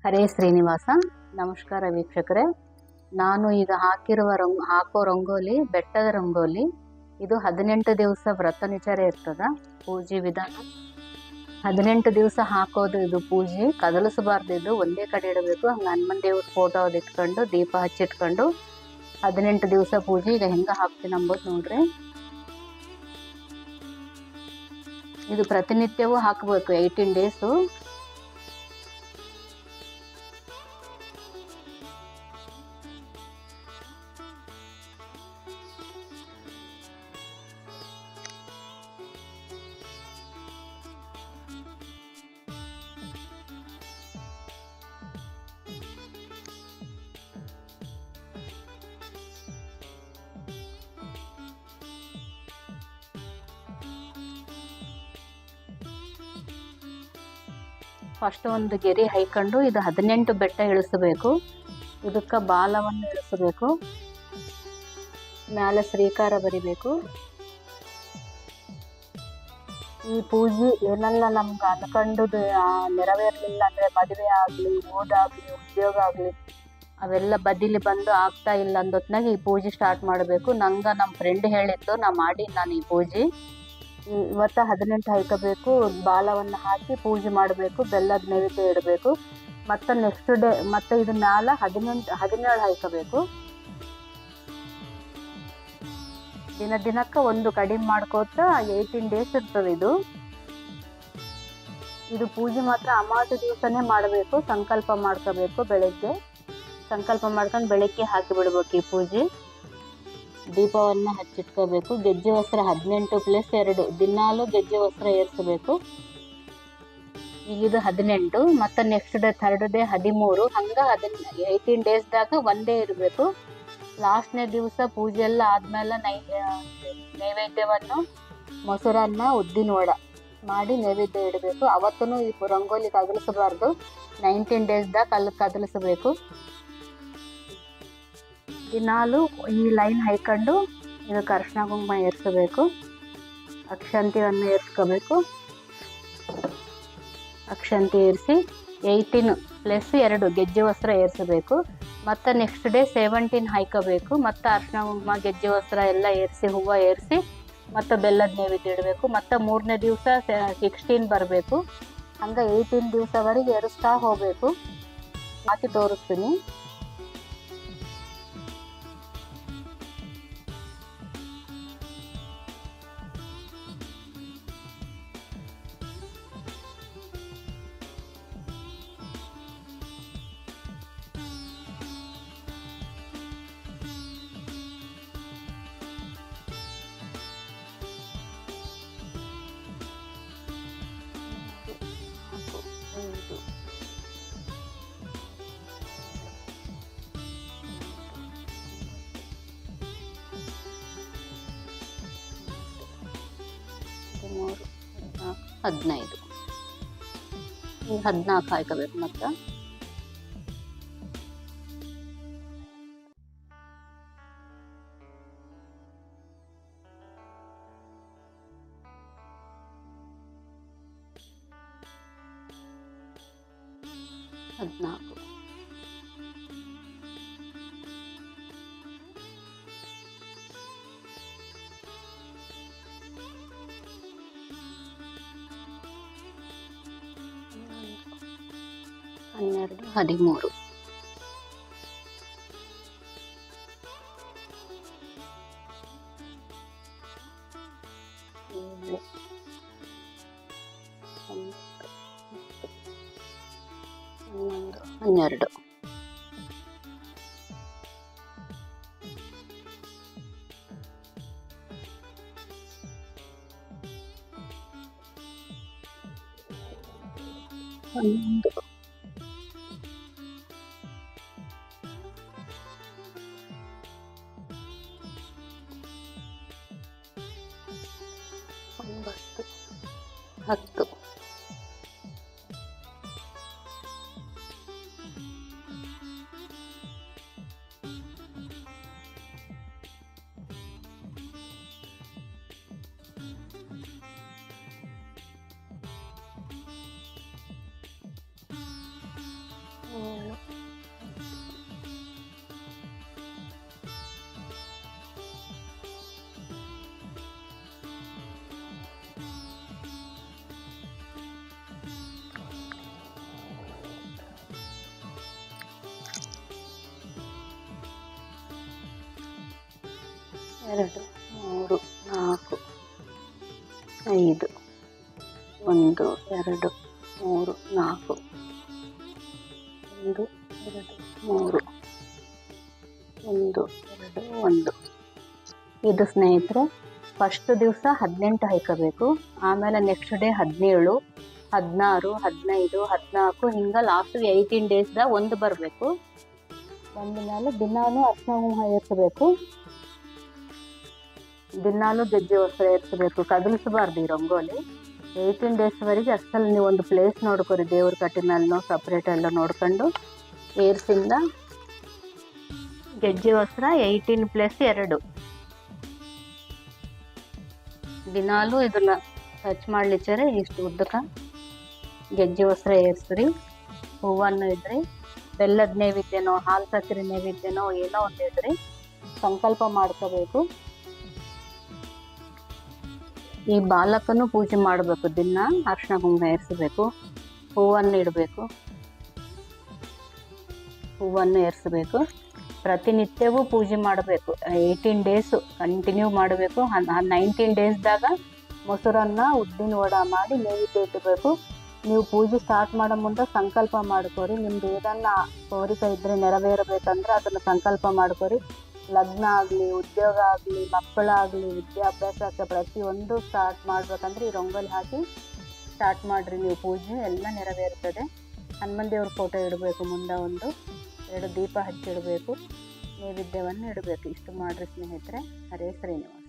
ಹರೇ ಶ್ರೀನಿವಾಸ. ನಮಸ್ಕಾರ ವೀಕ್ಷಕರೇ. ನಾನು ಈಗ ಹಾಕೋ ರಂಗೋಲಿ ಬೆಟ್ಟದ ರಂಗೋಲಿ. ಇದು 18 ದಿವಸ ವ್ರತ ನಿಚಾರ ಇರ್ತದ. ಪೂಜೆ ವಿಧಾನ 18 ದಿವಸ ಹಾಕೋದು. ಇದು ಪೂಜೆ ಕದಲಿಸಬಾರ್ದು, ಇದು ಒಂದೇ ಕಡೆ ಇಡಬೇಕು. ಹಂಗೆ ಹನುಮನ್ ದೇವ್ರ ಫೋಟೋ ಅದು ಇಟ್ಕೊಂಡು ದೀಪ ಹಚ್ಚಿಟ್ಕೊಂಡು 18 ದಿವಸ ಪೂಜೆ. ಈಗ ಹೆಂಗೆ ಹಾಕ್ತೀನಿ ಅಂಬೋದು ನೋಡ್ರಿ. ಇದು ಪ್ರತಿನಿತ್ಯವೂ ಹಾಕಬೇಕು 18 ಡೇಸು. ಫಸ್ಟ್ ಒಂದು ಗೆರೆ ಹೈಕೊಂಡು ಇದು 18 ಬೆಟ್ಟ ಇಳಿಸಬೇಕು. ಇದಕ್ಕೆ ಬಾಲವನ್ನು ಇಳಿಸಬೇಕು, ಮ್ಯಾಲೆ ಶ್ರೀಕಾರ ಬರಿಬೇಕು. ಈ ಪೂಜೆ ಏನೆಲ್ಲ ನಮ್ಗೆ ಅನ್ಕೊಂಡು ನೆರವೇರಲಿಲ್ಲ ಅಂದರೆ ಮದುವೆ ಆಗಲಿ, ಓದಾಗಲಿ, ಉದ್ಯೋಗ ಆಗಲಿ, ಅವೆಲ್ಲ ಬದಿಲಿ ಬಂದು ಆಗ್ತಾ ಇಲ್ಲ ಅಂದೊತ್ನಾಗ ಈ ಪೂಜೆ ಸ್ಟಾರ್ಟ್ ಮಾಡಬೇಕು. ನಂಗೆ ನಮ್ಮ ಫ್ರೆಂಡ್ ಹೇಳಿದ್ದು, ನಾನು ಈ ಪೂಜೆ ಇವತ್ತು 18 ಹಾಕಬೇಕು. ಬಾಲವನ್ನು ಹಾಕಿ ಪೂಜೆ ಮಾಡಬೇಕು, ಬೆಲ್ಲದ ನೈವೇದ್ಯ ಇಡಬೇಕು. ಮತ್ತು ನೆಕ್ಸ್ಟ್ ಡೇ ಮತ್ತು ಇದು ಮ್ಯಾಲ 17 ಹಾಕಬೇಕು. ದಿನಕ್ಕೆ ಒಂದು ಕಡಿಮೆ ಮಾಡ್ಕೋತಾ 18 ಡೇಸ್ ಇರ್ತದೆ ಇದು ಪೂಜೆ ಮಾತ್ರ ಅಮಾವಾಸ್ಯೆ ದಿವಸನೇ ಮಾಡಬೇಕು. ಸಂಕಲ್ಪ ಮಾಡ್ಕೋಬೇಕು. ಬೆಳಗ್ಗೆ ಸಂಕಲ್ಪ ಮಾಡ್ಕೊಂಡು ಬೆಳಗ್ಗೆ ಹಾಕಿ ಬಿಡ್ಬೇಕು ಈ ಪೂಜೆ. ದೀಪವನ್ನು ಹಚ್ಚಿಟ್ಕೋಬೇಕು. ಗೆಜ್ಜೆ ವಸ್ತ್ರ 18+2 ದಿನಾಲು ಗೆಜ್ಜೆ ವಸ್ತ್ರ ಏರಿಸಬೇಕು. ಈಗಿದು 18 ಮತ್ತು ನೆಕ್ಸ್ಟ್ ಡೇ ಥರ್ಡ್ ಡೇ 13. ಹಂಗೆ 18 ಡೇಸ್ದಾಗ ಒಂದೇ ಇರಬೇಕು. ಲಾಸ್ಟ್ನೇ ದಿವಸ ಪೂಜೆ ಎಲ್ಲ ಆದಮೇಲೆ ನೈವೇದ್ಯವನ್ನು ಮೊಸರನ್ನ ಉದ್ದಿನ ವಡ ಮಾಡಿ ನೈವೇದ್ಯ ಇಡಬೇಕು. ಅವತ್ತೂ ಈ ರಂಗೋಲಿ ಕದಲಿಸಬಾರ್ದು. 19 ಡೇಸ್ದಾಗ ಅಲ್ಲಿ ಕದಲಿಸಬೇಕು. ದಿನಾಲು ಈ ಲೈನ್ ಹಾಕೊಂಡು ಇದಕ್ಕೆ ಅರಿಶಿನ ಕುಂಕುಮ ಏರಿಸಬೇಕು. ಅಕ್ಷಂತಿಯನ್ನು ಏರಿಸ್ಕೋಬೇಕು. ಅಕ್ಷಂತಿ ಏರಿಸಿ 18+2 ಗೆಜ್ಜೆ ವಸ್ತ್ರ ಏರಿಸಬೇಕು. ಮತ್ತು ನೆಕ್ಸ್ಟ್ ಡೇ 17 ಹಾಕೋಬೇಕು. ಮತ್ತು ಅರಿಶಿನ ಕುಂಕುಮ ಗೆಜ್ಜೆ ವಸ್ತ್ರ ಎಲ್ಲ ಏರಿಸಿ, ಹೂವು ಏರಿಸಿ, ಮತ್ತು ಬೆಲ್ಲದ ನೈವೇದ್ಯ ಇಡಬೇಕು. ಮತ್ತು 3ನೇ ದಿವಸ 16 ಬರಬೇಕು. ಹಂಗೆ 18 ದಿವಸವರೆಗೆ ಏರಿಸ್ತಾ ಹೋಗಬೇಕು. ಹಾಕಿ ತೋರಿಸ್ತೀನಿ. ಮೂರು 15 ಈಗ 14 ಹಾಕಬೇಕು. ಮತ್ತು ಹದಿನಾಲ್ಕು ಹನ್ನೆರಡು 13 7 8 11 12 11 9 10 11 2 3 4 5 1 2 3 4 1 2 3 1 2 1. ಇದು ಸ್ನೇಹಿತರೆ ಫಸ್ಟ್ ದಿವಸ 18 ಹಾಯ್ಕೋಬೇಕು, ಆಮೇಲೆ ನೆಕ್ಸ್ಟ್ ಡೇ 17, 16, 15, 14 ಹಿಂಗೆ ಲಾಸ್ಟ್ 18 ಡೇಸ್ದಾಗ ಒಂದು ಬರಬೇಕು. ಬಂದ ಮೇಲೆ ದಿನಾಲೂ ಅರ್ಶಿನ ಕುಂಕುಮ ಏರಿಸಬೇಕು, ದಿನಾಲೂ ಗೆಜ್ಜೆ ವಸ್ತ್ರ ಏರಿಸಬೇಕು, ಕದಲಿಸಬಾರ್ದು ಈ ರಂಗೋಲಿ. 18 ಡೇಸ್ವರೆಗೆ ಅಷ್ಟಲ್ಲಿ ನೀವು ಒಂದು ಪ್ಲೇಸ್ ನೋಡ್ಕೊರಿ, ದೇವ್ರ ಕಟ್ಟಿನಲ್ಲೋ ಸಪ್ರೇಟ್ ಎಲ್ಲ ನೋಡ್ಕೊಂಡು ಏರ್ಸಿಂದ ಗೆಜ್ಜೆ ವಸ್ತ್ರ 18 ಪ್ಲಸ್ 2 ದಿನಾಲೂ ಇದನ್ನ ಟಚ್ ಮಾಡ್ಲಿಚ್ಚಾರೆ ಇಷ್ಟು ಉದ್ದಕ್ಕೆ ಗೆಜ್ಜೆ ವಸ್ತ್ರ ಏರ್ಸ್ರಿ. ಹೂವನ್ನು ಇದ್ರಿ, ಬೆಲ್ಲದ ನೈವೇದ್ಯನೋ ಹಾಲು ಸಕ್ಕರೆ ನೈವೇದ್ಯನೋ ಏನೋ ಒಂದು ಇದ್ರಿ ಸಂಕಲ್ಪ ಮಾಡ್ಕೋಬೇಕು. ಈ ಬಾಲಕನು ಪೂಜೆ ಮಾಡಬೇಕು, ದಿನ ಅರ್ಶಿನ ಕುಂಕುಮ ಏರಿಸಬೇಕು, ಹೂವನ್ನು ಇಡಬೇಕು, ಹೂವನ್ನು ಏರಿಸಬೇಕು. ಪ್ರತಿನಿತ್ಯವೂ ಪೂಜೆ ಮಾಡಬೇಕು. 18 ಡೇಸು ಕಂಟಿನ್ಯೂ ಮಾಡಬೇಕು. 19 ಡೇಸ್ದಾಗ ಮೊಸರನ್ನ ಉದ್ದಿನ ವಡ ಮಾಡಿ ನೈವೇದ್ಯ ಇಡಬೇಕು. ನೀವು ಪೂಜೆ ಸ್ಟಾರ್ಟ್ ಮಾಡೋ ಮುಂದೆ ಸಂಕಲ್ಪ ಮಾಡ್ಕೊರಿ, ನಿಮ್ದು ಏದನ್ನ ಕೋರಿಕೆ ಇದ್ದರೆ ನೆರವೇರಬೇಕಂದ್ರೆ ಅದನ್ನು ಸಂಕಲ್ಪ ಮಾಡ್ಕೊರಿ. ಲಗ್ನ ಆಗಲಿ, ಉದ್ಯೋಗ ಆಗಲಿ, ಮಕ್ಕಳಾಗಲಿ, ವಿದ್ಯಾಭ್ಯಾಸಕ್ಕೆ ಪ್ರತಿಯೊಂದು ಸ್ಟಾರ್ಟ್ ಮಾಡ್ಬೇಕಂದ್ರೆ ಈ ರಂಗೋಲಿ ಹಾಕಿ ಸ್ಟಾರ್ಟ್ ಮಾಡಿರಿ. ನೀವು ಪೂಜೆ ಎಲ್ಲ ನೆರವೇರ್ತದೆ. ಹನುಮಂತ ದೇವ್ರ ಫೋಟೋ ಇಡಬೇಕು, ಮುಂದೆ 2 ದೀಪ ಹಚ್ಚಿಡಬೇಕು, ನೈವೇದ್ಯವನ್ನು ಇಡಬೇಕು. ಇಷ್ಟು ಮಾಡಿರಿ ಸ್ನೇಹಿತರೆ. ಹರೇ ಶ್ರೀನಿವಾಸ.